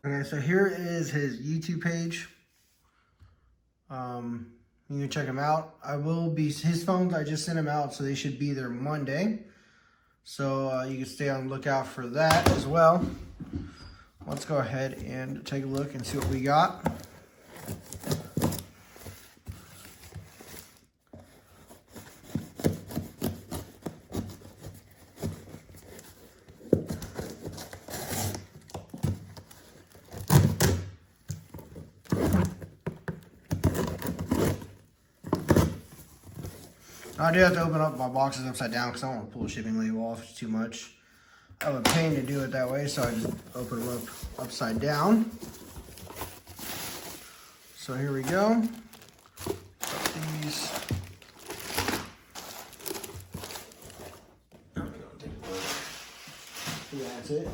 Okay, so here is his YouTube page. You can check him out. His phones, I just sent him out, so they should be there Monday. So you can stay on the lookout for that as well. Let's go ahead and take a look and see what we got. I do have to open up my boxes upside down because I don't want to pull the shipping label off. It's too much of a pain to do it that way, so I just open them up upside down. So here we go. Got these. Yeah, that's it.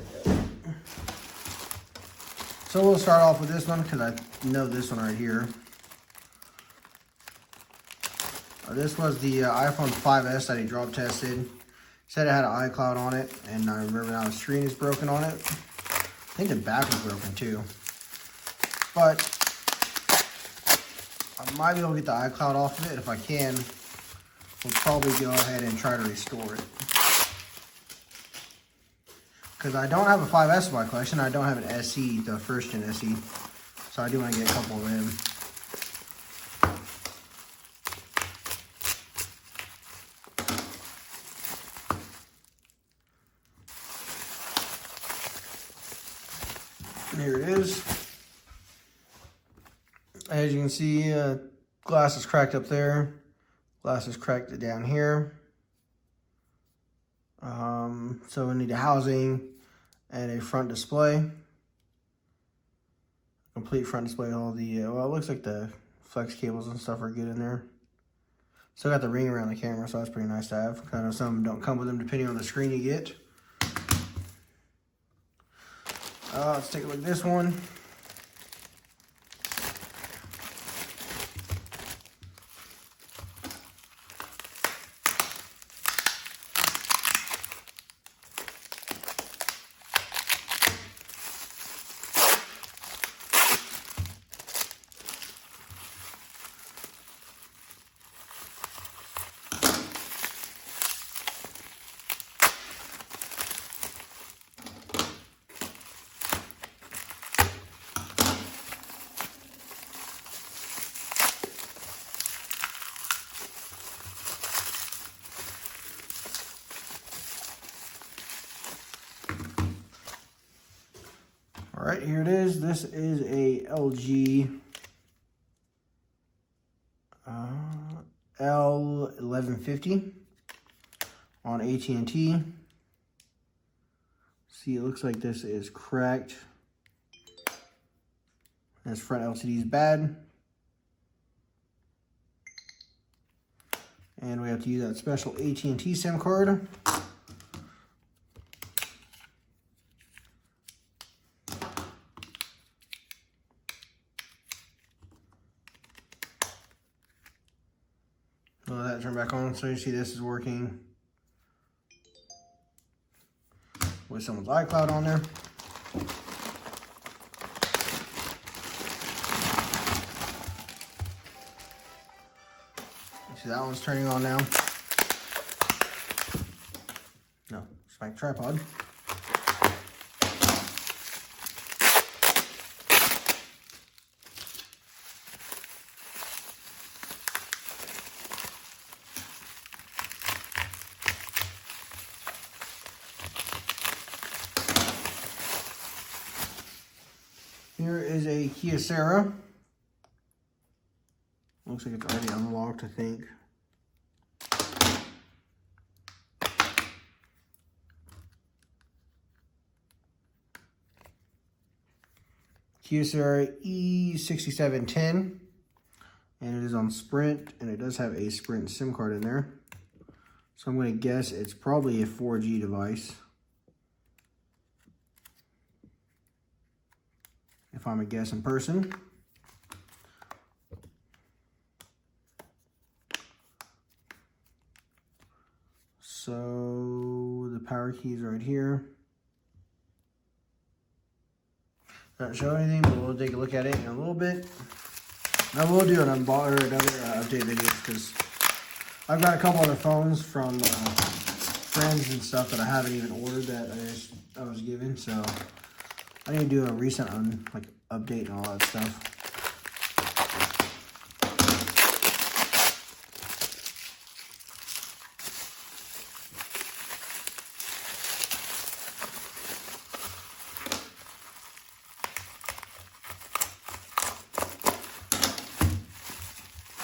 So we'll start off with this one because I know this one right here. This was the iPhone 5S that he drop tested. Said it had an iCloud on it, and I remember now the screen is broken on it. I think the back was broken too. But I might be able to get the iCloud off of it. If I can, we'll probably go ahead and try to restore it. Because I don't have a 5S in my collection. I don't have an SE, the first gen SE. So I do want to get a couple of them. Here it is. As you can see, glass is cracked up there. Glass is cracked down here. So we need a housing and a front display. Complete front display. All the well, it looks like the flex cables and stuff are good in there. Still got the ring around the camera, so that's pretty nice to have. I know some don't come with them depending on the screen you get. Let's take a look at this one. All right, here it is. This is a LG L1150 on AT&T. See, it looks like this is cracked. This front LCD is bad. And we have to use that special AT&T SIM card. Let that turn back on. So you see this is working with someone's iCloud on there. You see that one's turning on now. No, it's my tripod. Here is a Kyocera. Looks like it's already unlocked, I think. Kyocera E6710. And it is on Sprint, and it does have a Sprint SIM card in there. So I'm going to guess it's probably a 4G device. If I'm a guessing person. So the power key is right here. not show anything, but we'll take a look at it in a little bit. I will do another update video because I've got a couple other phones from friends and stuff that I haven't even ordered that I was given. So I need to do a recent update and all that stuff.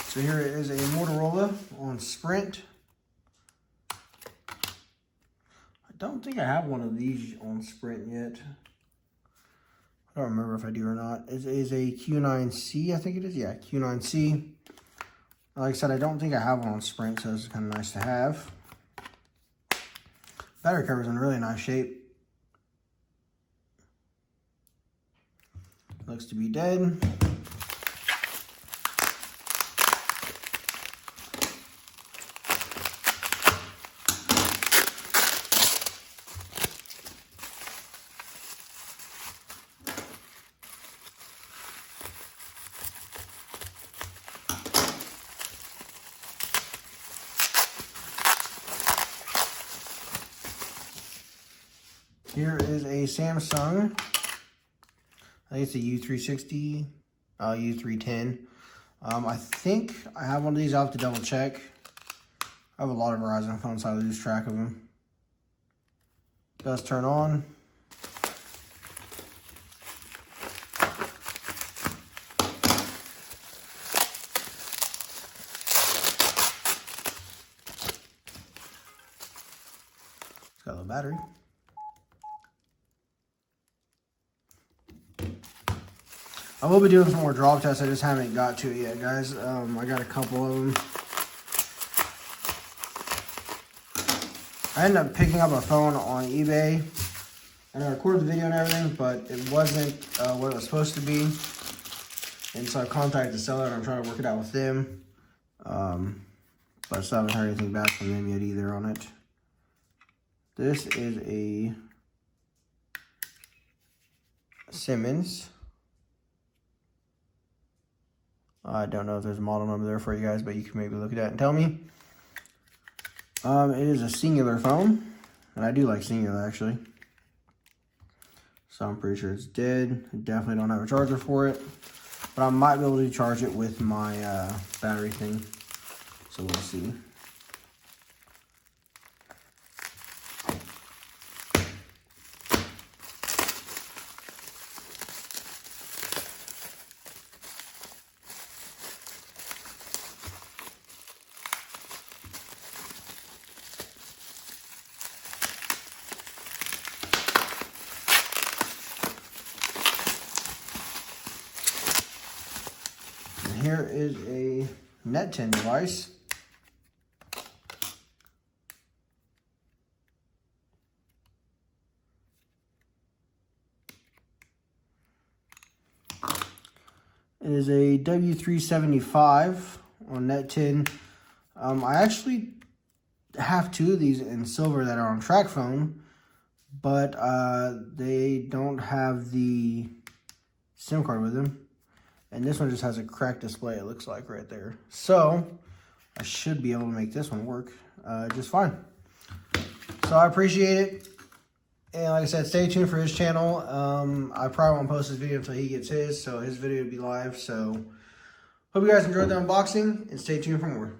So here is a Motorola on Sprint. I don't think I have one of these on Sprint yet. I don't remember if I do or not. It is a Q9C, I think it is. Yeah, Q9C. Like I said, I don't think I have one on Sprint, so it's kind of nice to have. Battery cover's in really nice shape. Looks to be dead. Here is a Samsung. I think it's a U360, U310. I think I have one of these. I'll have to double check. I have a lot of Verizon phones, so I lose track of them. It does turn on. It's got a little battery. I will be doing some more drop tests. I just haven't got to it yet, guys. I got a couple of them. I ended up picking up a phone on eBay, and I recorded the video and everything, but it wasn't what it was supposed to be. And so I contacted the seller, and I'm trying to work it out with them. But I still haven't heard anything back from them yet either on it. This is a Simmons. I don't know if there's a model number there for you guys, but you can maybe look at that and tell me. It is a Cingular phone, and I do like Cingular actually. So I'm pretty sure it's dead. I definitely don't have a charger for it, but I might be able to charge it with my battery thing. So we'll see. Here is a Net10 device. It is a W375 on Net10. I actually have two of these in silver that are on TracFone, but they don't have the SIM card with them. And this one just has a cracked display, it looks like right there. So I should be able to make this one work just fine. So I appreciate it. And like I said, stay tuned for his channel. I probably won't post this video until he gets his, so his video will be live. So hope you guys enjoyed the unboxing, and stay tuned for more.